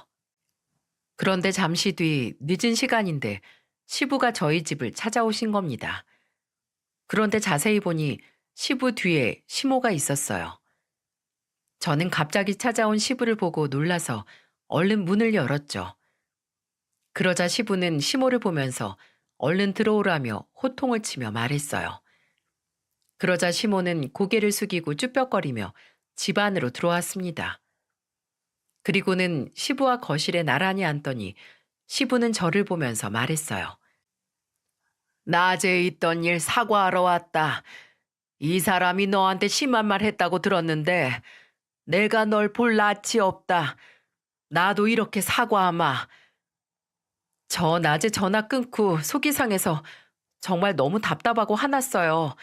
그런데 잠시 뒤 늦은 시간인데 시부가 저희 집을 찾아오신 겁니다. 그런데 자세히 보니 시부 뒤에 시모가 있었어요. 저는 갑자기 찾아온 시부를 보고 놀라서 얼른 문을 열었죠. 그러자 시부는 시모를 보면서 얼른 들어오라며 호통을 치며 말했어요. 그러자 시모는 고개를 숙이고 쭈뼛거리며 집 안으로 들어왔습니다. 그리고는 시부와 거실에 나란히 앉더니 시부는 저를 보면서 말했어요. 낮에 있던 일 사과하러 왔다. 이 사람이 너한테 심한 말 했다고 들었는데 내가 널 볼 낯이 없다. 나도 이렇게 사과하마. 저 낮에 전화 끊고 속이 상해서 정말 너무 답답하고 화났어요.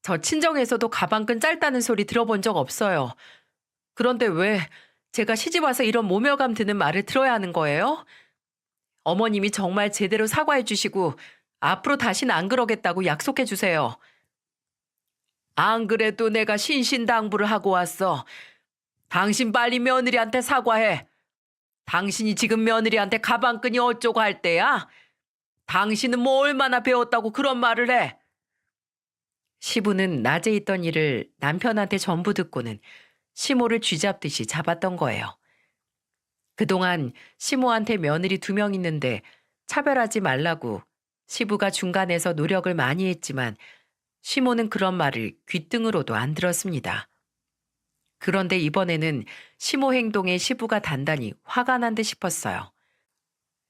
저 친정에서도 가방끈 짧다는 소리 들어본 적 없어요. 그런데 왜 제가 시집 와서 이런 모멸감 드는 말을 들어야 하는 거예요? 어머님이 정말 제대로 사과해 주시고 앞으로 다시는 안 그러겠다고 약속해 주세요. 안 그래도 내가 신신당부를 하고 왔어. 당신 빨리 며느리한테 사과해. 당신이 지금 며느리한테 가방끈이 어쩌고 할 때야? 당신은 뭐 얼마나 배웠다고 그런 말을 해? 시부는 낮에 있던 일을 남편한테 전부 듣고는 시모를 쥐잡듯이 잡았던 거예요. 그동안 시모한테 며느리 2명 있는데 차별하지 말라고 시부가 중간에서 노력을 많이 했지만 시모는 그런 말을 귓등으로도 안 들었습니다. 그런데 이번에는 시모 행동에 시부가 단단히 화가 난 듯 싶었어요.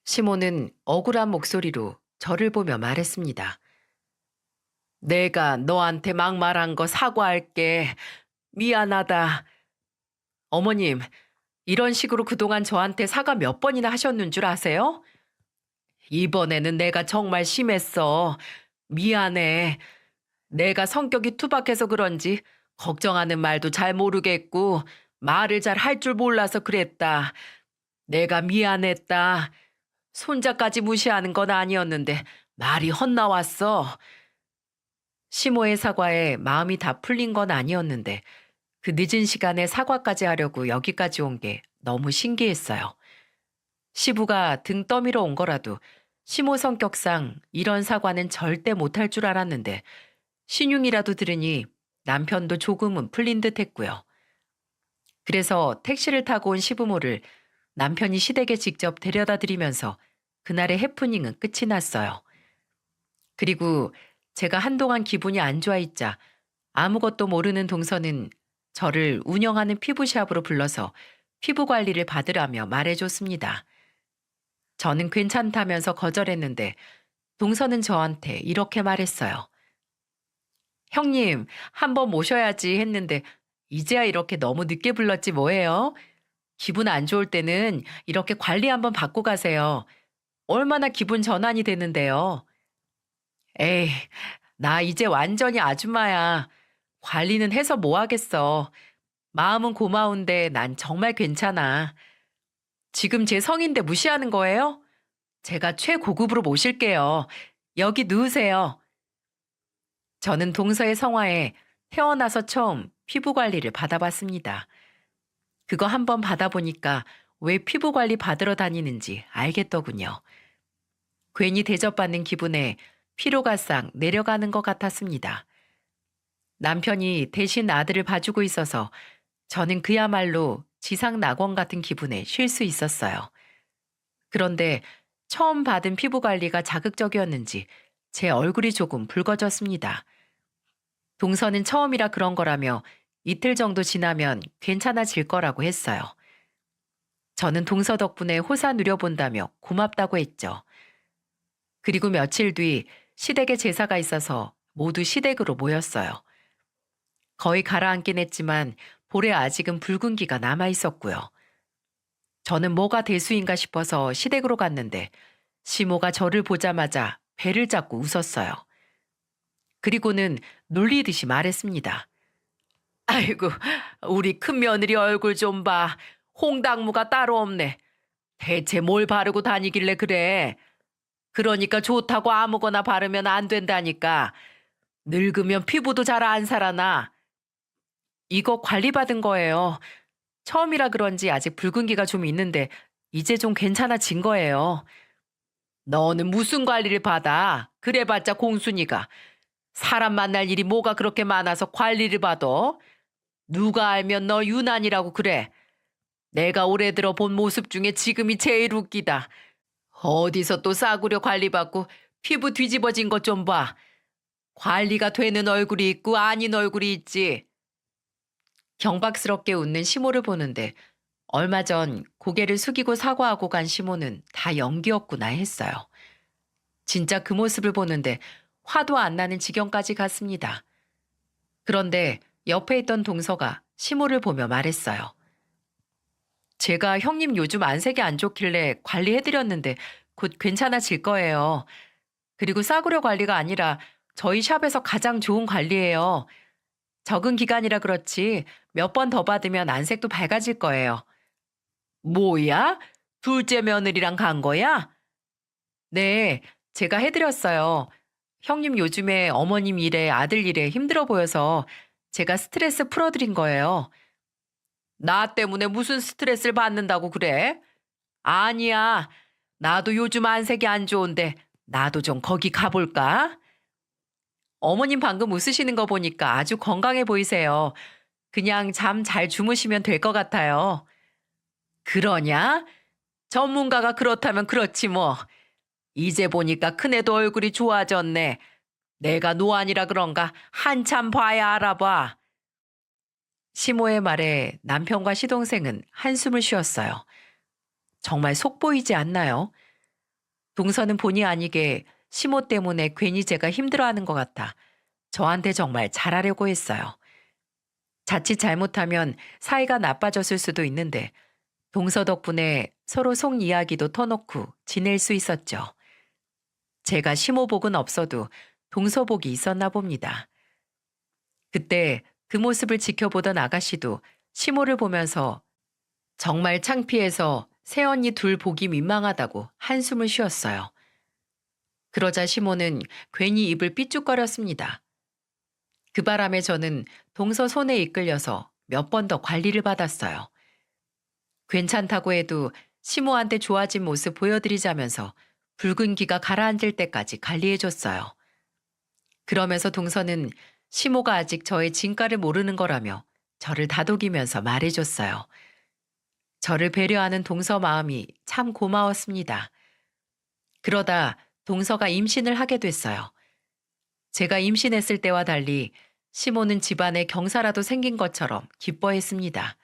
시모는 억울한 목소리로 저를 보며 말했습니다. 내가 너한테 막말한 거 사과할게. 미안하다. 어머님, 이런 식으로 그동안 저한테 사과 몇 번이나 하셨는 줄 아세요? 이번에는 내가 정말 심했어. 미안해. 내가 성격이 투박해서 그런지 걱정하는 말도 잘 모르겠고 말을 잘 할 줄 몰라서 그랬다. 내가 미안했다. 손자까지 무시하는 건 아니었는데 말이 헛나왔어. 시모의 사과에 마음이 다 풀린 건 아니었는데 그 늦은 시간에 사과까지 하려고 여기까지 온 게 너무 신기했어요. 시부가 등 떠밀어 온 거라도 시모 성격상 이런 사과는 절대 못할 줄 알았는데 신용이라도 들으니 남편도 조금은 풀린 듯 했고요. 그래서 택시를 타고 온 시부모를 남편이 시댁에 직접 데려다 드리면서 그날의 해프닝은 끝이 났어요. 그리고 제가 한동안 기분이 안 좋아 있자 아무것도 모르는 동서는 저를 운영하는 피부샵으로 불러서 피부 관리를 받으라며 말해줬습니다. 저는 괜찮다면서 거절했는데 동서는 저한테 이렇게 말했어요. 형님, 한번 모셔야지 했는데 이제야 이렇게 너무 늦게 불렀지 뭐예요? 기분 안 좋을 때는 이렇게 관리 한번 받고 가세요. 얼마나 기분 전환이 되는데요. 에이, 나 이제 완전히 아줌마야. 관리는 해서 뭐 하겠어. 마음은 고마운데 난 정말 괜찮아. 지금 제 성인데 무시하는 거예요? 제가 최고급으로 모실게요. 여기 누우세요. 저는 동서의 성화에 태어나서 처음 피부 관리를 받아봤습니다. 그거 한번 받아보니까 왜 피부 관리 받으러 다니는지 알겠더군요. 괜히 대접받는 기분에 피로가 싹 내려가는 것 같았습니다. 남편이 대신 아들을 봐주고 있어서 저는 그야말로 지상 낙원 같은 기분에 쉴 수 있었어요. 그런데 처음 받은 피부 관리가 자극적이었는지 제 얼굴이 조금 붉어졌습니다. 동서는 처음이라 그런 거라며 이틀 정도 지나면 괜찮아질 거라고 했어요. 저는 동서 덕분에 호사 누려본다며 고맙다고 했죠. 그리고 며칠 뒤 시댁에 제사가 있어서 모두 시댁으로 모였어요. 거의 가라앉긴 했지만 볼에 아직은 붉은기가 남아 있었고요. 저는 뭐가 대수인가 싶어서 시댁으로 갔는데 시모가 저를 보자마자 배를 잡고 웃었어요. 그리고는 놀리듯이 말했습니다. 아이고, 우리 큰며느리 얼굴 좀 봐. 홍당무가 따로 없네. 대체 뭘 바르고 다니길래 그래. 그러니까 좋다고 아무거나 바르면 안 된다니까. 늙으면 피부도 잘 안 살아나. 이거 관리받은 거예요. 처음이라 그런지 아직 붉은기가 좀 있는데 이제 좀 괜찮아진 거예요. 너는 무슨 관리를 받아? 그래봤자 공순이가. 사람 만날 일이 뭐가 그렇게 많아서 관리를 받아? 누가 알면 너 유난이라고 그래. 내가 올해 들어 본 모습 중에 지금이 제일 웃기다. 어디서 또 싸구려 관리받고 피부 뒤집어진 것 좀 봐. 관리가 되는 얼굴이 있고 아닌 얼굴이 있지. 경박스럽게 웃는 시모를 보는데 얼마 전 고개를 숙이고 사과하고 간 시모는 다 연기였구나 했어요. 진짜 그 모습을 보는데 화도 안 나는 지경까지 갔습니다. 그런데 옆에 있던 동서가 시모를 보며 말했어요. 제가 형님 요즘 안색이 안 좋길래 관리해드렸는데 곧 괜찮아질 거예요. 그리고 싸구려 관리가 아니라 저희 샵에서 가장 좋은 관리예요. 적은 기간이라 그렇지 몇 번 더 받으면 안색도 밝아질 거예요. 뭐야? 둘째 며느리랑 간 거야? 네, 제가 해드렸어요. 형님 요즘에 어머님 일에 아들 일에 힘들어 보여서 제가 스트레스 풀어드린 거예요. 나 때문에 무슨 스트레스를 받는다고 그래? 아니야. 나도 요즘 안색이 안 좋은데 나도 좀 거기 가볼까? 어머님 방금 웃으시는 거 보니까 아주 건강해 보이세요. 그냥 잠 잘 주무시면 될 것 같아요. 그러냐? 전문가가 그렇다면 그렇지 뭐. 이제 보니까 큰애도 얼굴이 좋아졌네. 내가 노안이라 그런가 한참 봐야 알아봐. 시모의 말에 남편과 시동생은 한숨을 쉬었어요. 정말 속 보이지 않나요? 동서는 본의 아니게 시모 때문에 괜히 제가 힘들어하는 것 같아 저한테 정말 잘하려고 했어요. 자칫 잘못하면 사이가 나빠졌을 수도 있는데 동서 덕분에 서로 속 이야기도 터놓고 지낼 수 있었죠. 제가 시모복은 없어도 동서복이 있었나 봅니다. 그때 그 모습을 지켜보던 아가씨도 시모를 보면서 정말 창피해서 새언니 둘 보기 민망하다고 한숨을 쉬었어요. 그러자 시모는 괜히 입을 삐죽거렸습니다. 그 바람에 저는 동서 손에 이끌려서 몇 번 더 관리를 받았어요. 괜찮다고 해도 시모한테 좋아진 모습 보여드리자면서 붉은 기가 가라앉을 때까지 관리해줬어요. 그러면서 동서는 시모가 아직 저의 진가를 모르는 거라며 저를 다독이면서 말해줬어요. 저를 배려하는 동서 마음이 참 고마웠습니다. 그러다 동서가 임신을 하게 됐어요. 제가 임신했을 때와 달리 시모는 집안에 경사라도 생긴 것처럼 기뻐했습니다.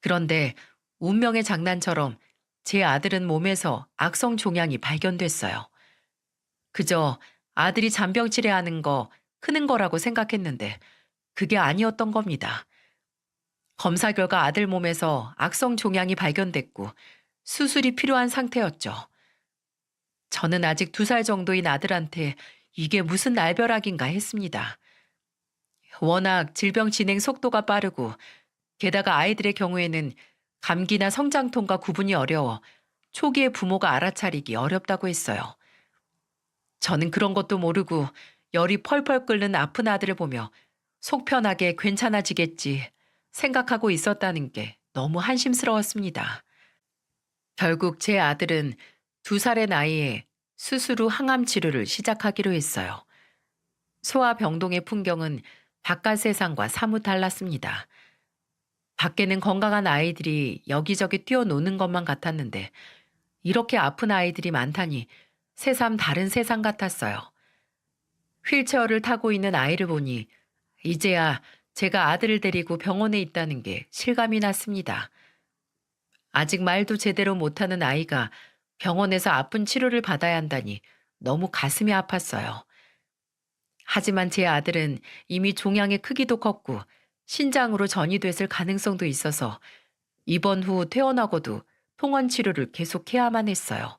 그런데 운명의 장난처럼 제 아들은 몸에서 악성 종양이 발견됐어요. 그저 아들이 잔병치레하는 거 크는 거라고 생각했는데 그게 아니었던 겁니다. 검사 결과 아들 몸에서 악성 종양이 발견됐고 수술이 필요한 상태였죠. 저는 아직 2살 정도인 아들한테 이게 무슨 날벼락인가 했습니다. 워낙 질병 진행 속도가 빠르고 게다가 아이들의 경우에는 감기나 성장통과 구분이 어려워 초기에 부모가 알아차리기 어렵다고 했어요. 저는 그런 것도 모르고 열이 펄펄 끓는 아픈 아들을 보며 속 편하게 괜찮아지겠지 생각하고 있었다는 게 너무 한심스러웠습니다. 결국 제 아들은 2살의 나이에 수술 후 항암 치료를 시작하기로 했어요. 소아병동의 풍경은 바깥 세상과 사뭇 달랐습니다. 밖에는 건강한 아이들이 여기저기 뛰어노는 것만 같았는데 이렇게 아픈 아이들이 많다니 새삼 다른 세상 같았어요. 휠체어를 타고 있는 아이를 보니 이제야 제가 아들을 데리고 병원에 있다는 게 실감이 났습니다. 아직 말도 제대로 못하는 아이가 병원에서 아픈 치료를 받아야 한다니 너무 가슴이 아팠어요. 하지만 제 아들은 이미 종양의 크기도 컸고 신장으로 전이됐을 가능성도 있어서 입원 후 퇴원하고도 통원 치료를 계속해야만 했어요.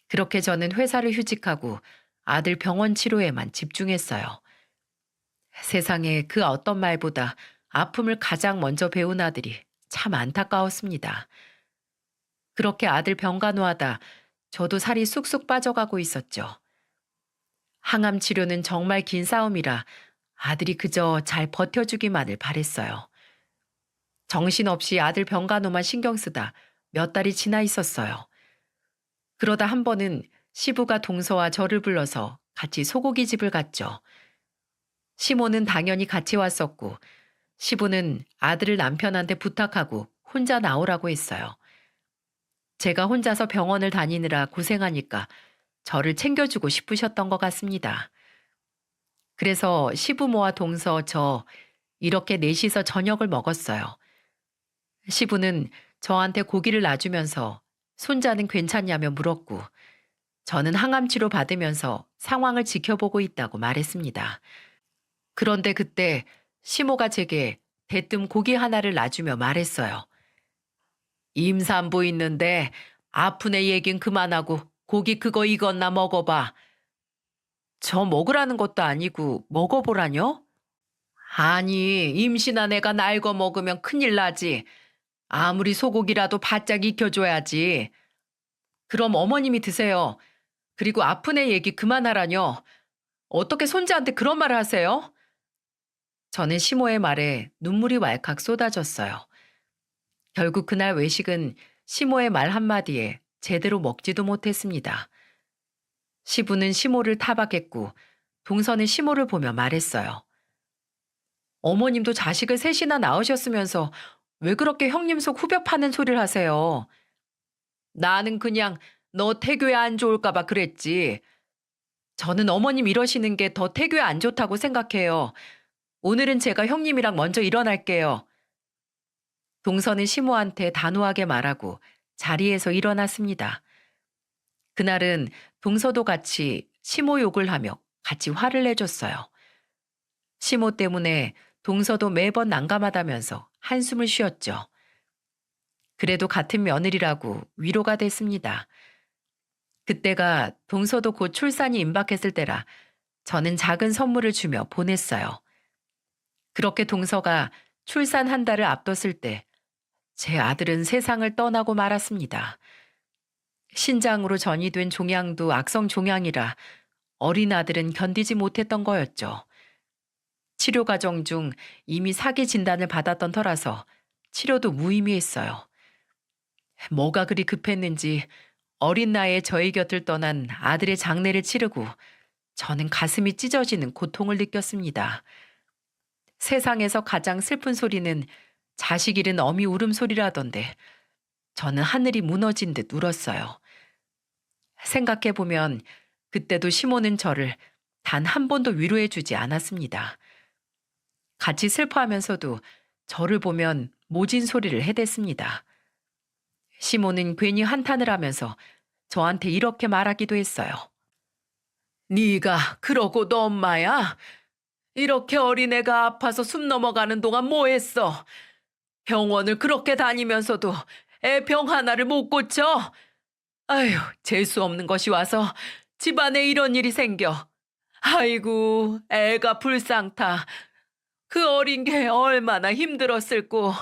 그렇게 저는 회사를 휴직하고 아들 병원 치료에만 집중했어요. 세상에 그 어떤 말보다 아픔을 가장 먼저 배운 아들이 참 안타까웠습니다. 그렇게 아들 병간호하다 저도 살이 쑥쑥 빠져가고 있었죠. 항암 치료는 정말 긴 싸움이라 아들이 그저 잘 버텨주기만을 바랬어요. 정신없이 아들 병간호만 신경 쓰다 몇 달이 지나 있었어요. 그러다 한 번은 시부가 동서와 저를 불러서 같이 소고기 집을 갔죠. 시모는 당연히 같이 왔었고 시부는 아들을 남편한테 부탁하고 혼자 나오라고 했어요. 제가 혼자서 병원을 다니느라 고생하니까 저를 챙겨주고 싶으셨던 것 같습니다. 그래서 시부모와 동서 저 이렇게 넷이서 저녁을 먹었어요. 시부는 저한테 고기를 놔주면서 손자는 괜찮냐며 물었고 저는 항암 치료 받으면서 상황을 지켜보고 있다고 말했습니다. 그런데 그때 시모가 제게 대뜸 고기 하나를 놔주며 말했어요. 임산부 있는데 아픈 애 얘긴 그만하고 고기 그거 익었나 먹어봐. 저 먹으라는 것도 아니고 먹어보라뇨? 아니, 임신한 애가 날 거 먹으면 큰일 나지. 아무리 소고기라도 바짝 익혀줘야지. 그럼 어머님이 드세요. 그리고 아픈 애 얘기 그만하라뇨. 어떻게 손자한테 그런 말을 하세요? 저는 시모의 말에 눈물이 왈칵 쏟아졌어요. 결국 그날 외식은 시모의 말 한마디에 제대로 먹지도 못했습니다. 시부는 시모를 타박했고 동서는 시모를 보며 말했어요. 어머님도 자식을 셋이나 낳으셨으면서 왜 그렇게 형님 속 후벼 파는 소리를 하세요? 나는 그냥 너 태교에 안 좋을까 봐 그랬지. 저는 어머님 이러시는 게 더 태교에 안 좋다고 생각해요. 오늘은 제가 형님이랑 먼저 일어날게요. 동서는 시모한테 단호하게 말하고 자리에서 일어났습니다. 그날은 동서도 같이 시모 욕을 하며 같이 화를 내줬어요. 시모 때문에 동서도 매번 난감하다면서 한숨을 쉬었죠. 그래도 같은 며느리라고 위로가 됐습니다. 그때가 동서도 곧 출산이 임박했을 때라 저는 작은 선물을 주며 보냈어요. 그렇게 동서가 출산 한 달을 앞뒀을 때 제 아들은 세상을 떠나고 말았습니다. 신장으로 전이된 종양도 악성 종양이라 어린 아들은 견디지 못했던 거였죠. 치료 과정 중 이미 사기 진단을 받았던 터라서 치료도 무의미했어요. 뭐가 그리 급했는지 어린 나이에 저희 곁을 떠난 아들의 장례를 치르고 저는 가슴이 찢어지는 고통을 느꼈습니다. 세상에서 가장 슬픈 소리는 자식 잃은 어미 울음소리라던데 저는 하늘이 무너진 듯 울었어요. 생각해보면 그때도 시모는 저를 단 한 번도 위로해주지 않았습니다. 같이 슬퍼하면서도 저를 보면 모진 소리를 해댔습니다. 시모는 괜히 한탄을 하면서 저한테 이렇게 말하기도 했어요. 네가 그러고 너 엄마야? 이렇게 어린애가 아파서 숨 넘어가는 동안 뭐 했어? 병원을 그렇게 다니면서도 애 병 하나를 못 고쳐? 아휴, 재수 없는 것이 와서 집안에 이런 일이 생겨. 아이고, 애가 불쌍타. 그 어린 게 얼마나 힘들었을꼬.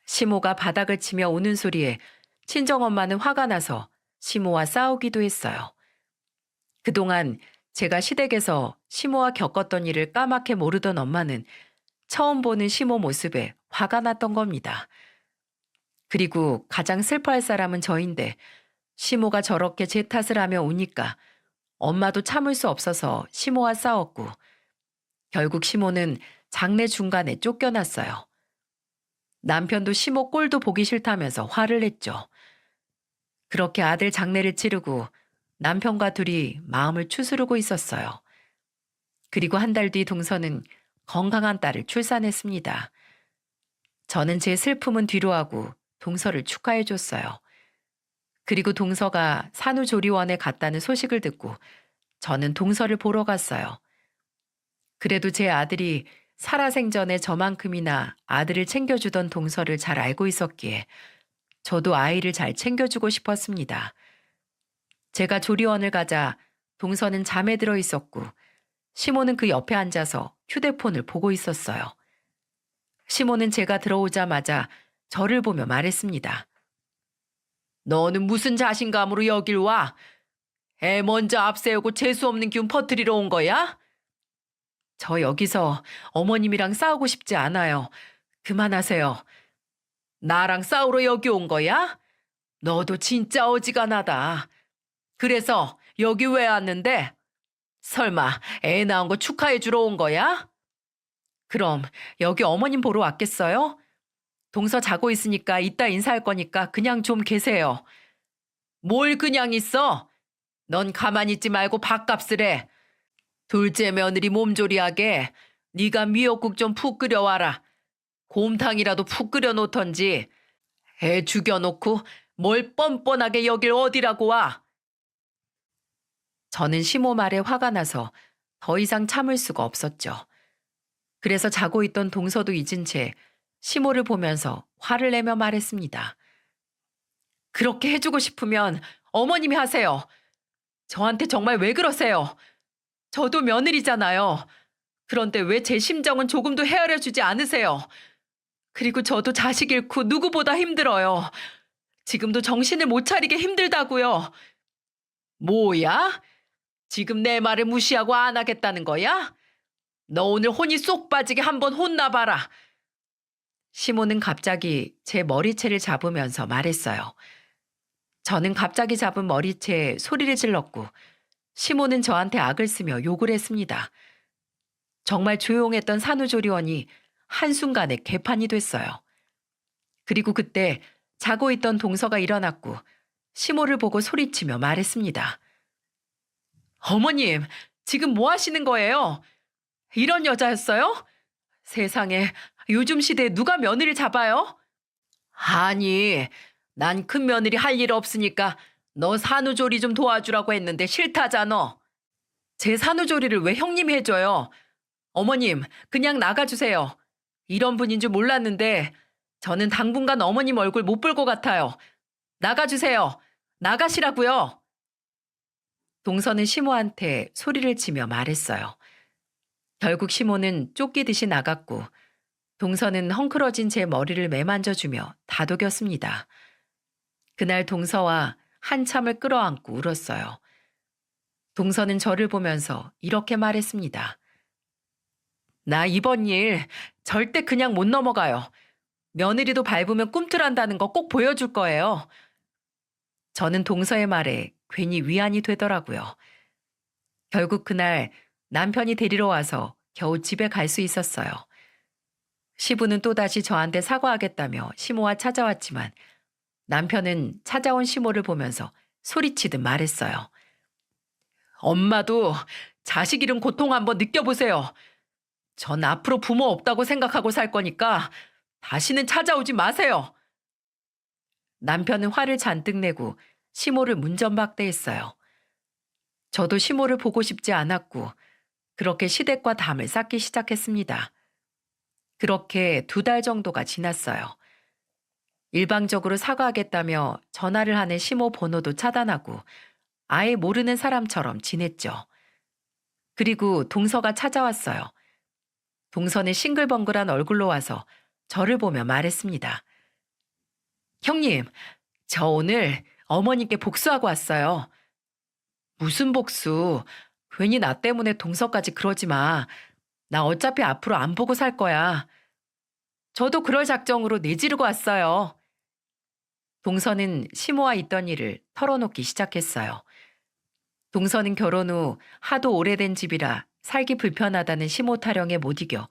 시모가 바닥을 치며 우는 소리에 친정엄마는 화가 나서 시모와 싸우기도 했어요. 그동안 제가 시댁에서 시모와 겪었던 일을 까맣게 모르던 엄마는 처음 보는 시모 모습에 화가 났던 겁니다. 그리고 가장 슬퍼할 사람은 저인데 시모가 저렇게 제 탓을 하며 우니까 엄마도 참을 수 없어서 시모와 싸웠고 결국 시모는 장례 중간에 쫓겨났어요. 남편도 시모 꼴도 보기 싫다면서 화를 냈죠. 그렇게 아들 장례를 치르고 남편과 둘이 마음을 추스르고 있었어요. 그리고 한 달 뒤 동서는 건강한 딸을 출산했습니다. 저는 제 슬픔은 뒤로하고 동서를 축하해줬어요. 그리고 동서가 산후조리원에 갔다는 소식을 듣고 저는 동서를 보러 갔어요. 그래도 제 아들이 살아생전에 저만큼이나 아들을 챙겨주던 동서를 잘 알고 있었기에 저도 아이를 잘 챙겨주고 싶었습니다. 제가 조리원을 가자 동서는 잠에 들어 있었고 시모는 그 옆에 앉아서 휴대폰을 보고 있었어요. 시모는 제가 들어오자마자 저를 보며 말했습니다. 너는 무슨 자신감으로 여길 와? 애 먼저 앞세우고 재수없는 기운 퍼뜨리러 온 거야? 저 여기서 어머님이랑 싸우고 싶지 않아요. 그만하세요. 나랑 싸우러 여기 온 거야? 너도 진짜 어지간하다. 그래서 여기 왜 왔는데? 설마 애 낳은 거 축하해 주러 온 거야? 그럼 여기 어머님 보러 왔겠어요? 동서 자고 있으니까 이따 인사할 거니까 그냥 좀 계세요. 뭘 그냥 있어? 넌 가만히 있지 말고 밥값을 해. 둘째 며느리 몸조리하게 네가 미역국 좀 푹 끓여와라. 곰탕이라도 푹 끓여 놓던지. 애 죽여놓고 뭘 뻔뻔하게 여길 어디라고 와. 저는 시모 말에 화가 나서 더 이상 참을 수가 없었죠. 그래서 자고 있던 동서도 잊은 채 시모를 보면서 화를 내며 말했습니다. 그렇게 해주고 싶으면 어머님이 하세요. 저한테 정말 왜 그러세요? 저도 며느리잖아요. 그런데 왜 제 심정은 조금도 헤아려주지 않으세요? 그리고 저도 자식 잃고 누구보다 힘들어요. 지금도 정신을 못 차리게 힘들다고요. 뭐야? 지금 내 말을 무시하고 안 하겠다는 거야? 너 오늘 혼이 쏙 빠지게 한번 혼나봐라. 시모는 갑자기 제 머리채를 잡으면서 말했어요. 저는 갑자기 잡은 머리채에 소리를 질렀고 시모는 저한테 악을 쓰며 욕을 했습니다. 정말 조용했던 산후조리원이 한순간에 개판이 됐어요. 그리고 그때 자고 있던 동서가 일어났고 시모를 보고 소리치며 말했습니다. 어머님, 지금 뭐 하시는 거예요? 이런 여자였어요? 세상에, 요즘 시대에 누가 며느리를 잡아요? 아니, 난 큰 며느리 할 일 없으니까 너 산후조리 좀 도와주라고 했는데 싫다잖아. 제 산후조리를 왜 형님이 해줘요? 어머님, 그냥 나가주세요. 이런 분인 줄 몰랐는데 저는 당분간 어머님 얼굴 못 볼 것 같아요. 나가주세요. 나가시라고요. 동서는 시모한테 소리를 치며 말했어요. 결국 시모는 쫓기듯이 나갔고 동서는 헝클어진 제 머리를 매만져주며 다독였습니다. 그날 동서와 한참을 끌어안고 울었어요. 동서는 저를 보면서 이렇게 말했습니다. 나 이번 일 절대 그냥 못 넘어가요. 며느리도 밟으면 꿈틀한다는 거 꼭 보여줄 거예요. 저는 동서의 말에 괜히 위안이 되더라고요. 결국 그날 남편이 데리러 와서 겨우 집에 갈 수 있었어요. 시부는 또다시 저한테 사과하겠다며 시모와 찾아왔지만 남편은 찾아온 시모를 보면서 소리치듯 말했어요. 엄마도 자식 잃은 고통 한번 느껴보세요. 전 앞으로 부모 없다고 생각하고 살 거니까 다시는 찾아오지 마세요. 남편은 화를 잔뜩 내고 시모를 문전박대했어요. 저도 시모를 보고 싶지 않았고 그렇게 시댁과 담을 쌓기 시작했습니다. 그렇게 2달 정도가 지났어요. 일방적으로 사과하겠다며 전화를 하는 시모 번호도 차단하고 아예 모르는 사람처럼 지냈죠. 그리고 동서가 찾아왔어요. 동서는 싱글벙글한 얼굴로 와서 저를 보며 말했습니다. 형님, 저 오늘 어머님께 복수하고 왔어요. 무슨 복수? 괜히 나 때문에 동서까지 그러지 마. 나 어차피 앞으로 안 보고 살 거야. 저도 그럴 작정으로 내지르고 왔어요. 동서는 시모와 있던 일을 털어놓기 시작했어요. 동서는 결혼 후 하도 오래된 집이라 살기 불편하다는 시모 타령에 못 이겨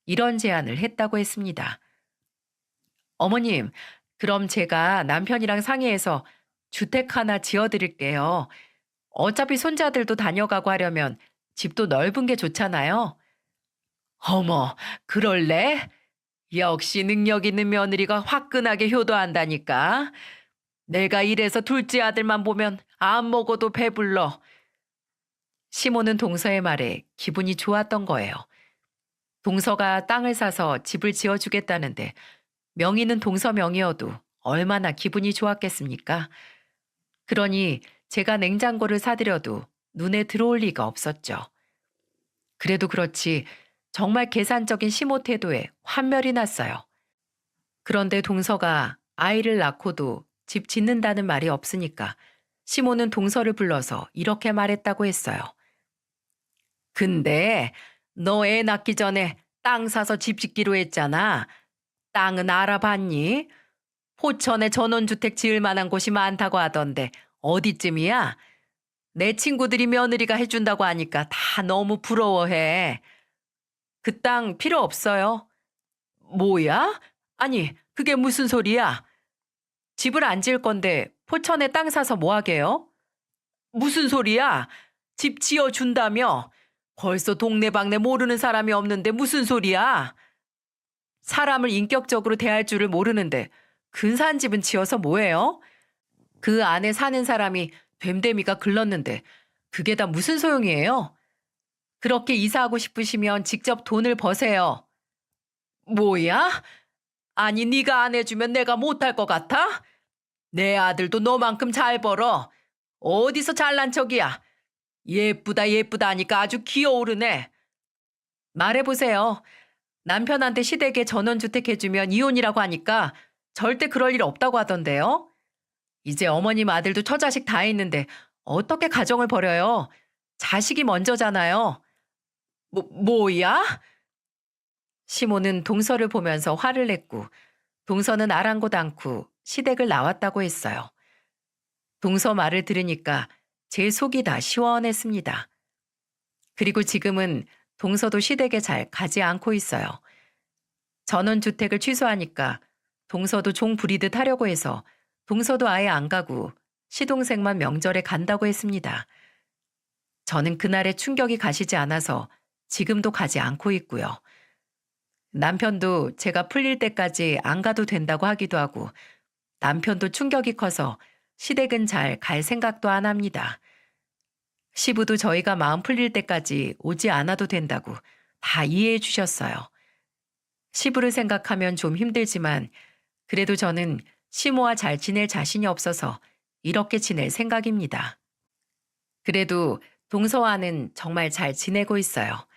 이런 제안을 했다고 했습니다. 어머님, 그럼 제가 남편이랑 상의해서 주택 하나 지어드릴게요. 어차피 손자들도 다녀가고 하려면 집도 넓은 게 좋잖아요. 어머, 그럴래? 역시 능력 있는 며느리가 화끈하게 효도한다니까. 내가 이래서 둘째 아들만 보면 안 먹어도 배불러. 시모는 동서의 말에 기분이 좋았던 거예요. 동서가 땅을 사서 집을 지어주겠다는데 명의는 동서 명의여도 얼마나 기분이 좋았겠습니까? 그러니 제가 냉장고를 사드려도 눈에 들어올 리가 없었죠. 그래도 그렇지 정말 계산적인 시모 태도에 환멸이 났어요. 그런데 동서가 아이를 낳고도 집 짓는다는 말이 없으니까 시모는 동서를 불러서 이렇게 말했다고 했어요. 근데 너 애 낳기 전에 땅 사서 집 짓기로 했잖아. 땅은 알아봤니? 포천에 전원주택 지을 만한 곳이 많다고 하던데 어디쯤이야? 내 친구들이 며느리가 해준다고 하니까 다 너무 부러워해. 그 땅 필요 없어요. 뭐야? 아니, 그게 무슨 소리야? 집을 안 지을 건데 포천에 땅 사서 뭐 하게요? 무슨 소리야? 집 지어준다며? 벌써 동네방네 모르는 사람이 없는데 무슨 소리야? 사람을 인격적으로 대할 줄을 모르는데 근사한 집은 지어서 뭐해요? 그 안에 사는 사람이 됨됨이가 글렀는데 그게 다 무슨 소용이에요? 그렇게 이사하고 싶으시면 직접 돈을 버세요. 뭐야? 아니 네가 안 해주면 내가 못할 것 같아? 내 아들도 너만큼 잘 벌어. 어디서 잘난 척이야? 예쁘다 예쁘다 하니까 아주 기어오르네. 말해보세요. 남편한테 시댁에 전원주택 해주면 이혼이라고 하니까 절대 그럴 일 없다고 하던데요. 이제 어머님 아들도 처자식 다 있는데 어떻게 가정을 버려요? 자식이 먼저잖아요. 뭐야? 시모는 동서를 보면서 화를 냈고 동서는 아랑곳 않고 시댁을 나왔다고 했어요. 동서 말을 들으니까 제 속이 다 시원했습니다. 그리고 지금은 동서도 시댁에 잘 가지 않고 있어요. 전원주택을 취소하니까 동서도 종 부리듯 하려고 해서 동서도 아예 안 가고 시동생만 명절에 간다고 했습니다. 저는 그날의 충격이 가시지 않아서 지금도 가지 않고 있고요. 남편도 제가 풀릴 때까지 안 가도 된다고 하기도 하고 남편도 충격이 커서 시댁은 잘 갈 생각도 안 합니다. 시부도 저희가 마음 풀릴 때까지 오지 않아도 된다고 다 이해해 주셨어요. 시부를 생각하면 좀 힘들지만 그래도 저는 시모와 잘 지낼 자신이 없어서 이렇게 지낼 생각입니다. 그래도 동서와는 정말 잘 지내고 있어요.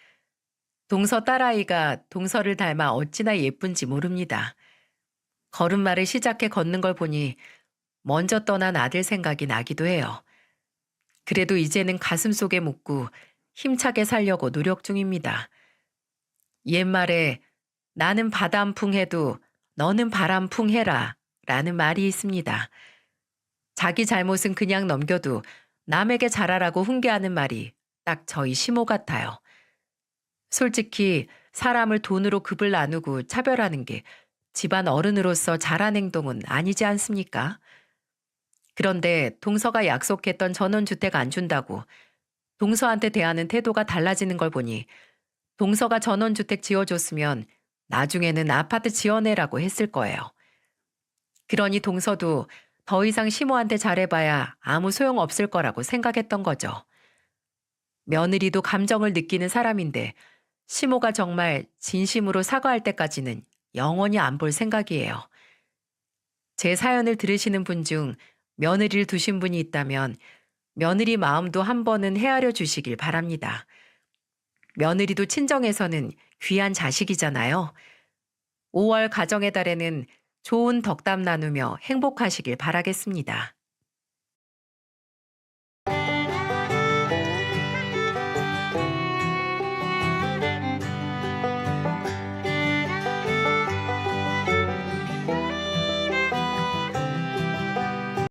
동서 딸아이가 동서를 닮아 어찌나 예쁜지 모릅니다. 걸음마를 시작해 걷는 걸 보니 먼저 떠난 아들 생각이 나기도 해요. 그래도 이제는 가슴속에 묻고 힘차게 살려고 노력 중입니다. 옛말에 나는 바람풍 해도 너는 바람풍 해라 라는 말이 있습니다. 자기 잘못은 그냥 넘겨도 남에게 잘하라고 훈계하는 말이 딱 저희 시모 같아요. 솔직히 사람을 돈으로 급을 나누고 차별하는 게 집안 어른으로서 잘한 행동은 아니지 않습니까? 그런데 동서가 약속했던 전원주택 안 준다고 동서한테 대하는 태도가 달라지는 걸 보니 동서가 전원주택 지어줬으면 나중에는 아파트 지어내라고 했을 거예요. 그러니 동서도 더 이상 시모한테 잘해봐야 아무 소용 없을 거라고 생각했던 거죠. 며느리도 감정을 느끼는 사람인데 시모가 정말 진심으로 사과할 때까지는 영원히 안 볼 생각이에요. 제 사연을 들으시는 분 중 며느리를 두신 분이 있다면 며느리 마음도 한 번은 헤아려 주시길 바랍니다. 며느리도 친정에서는 귀한 자식이잖아요. 5월 가정의 달에는 좋은 덕담 나누며 행복하시길 바라겠습니다.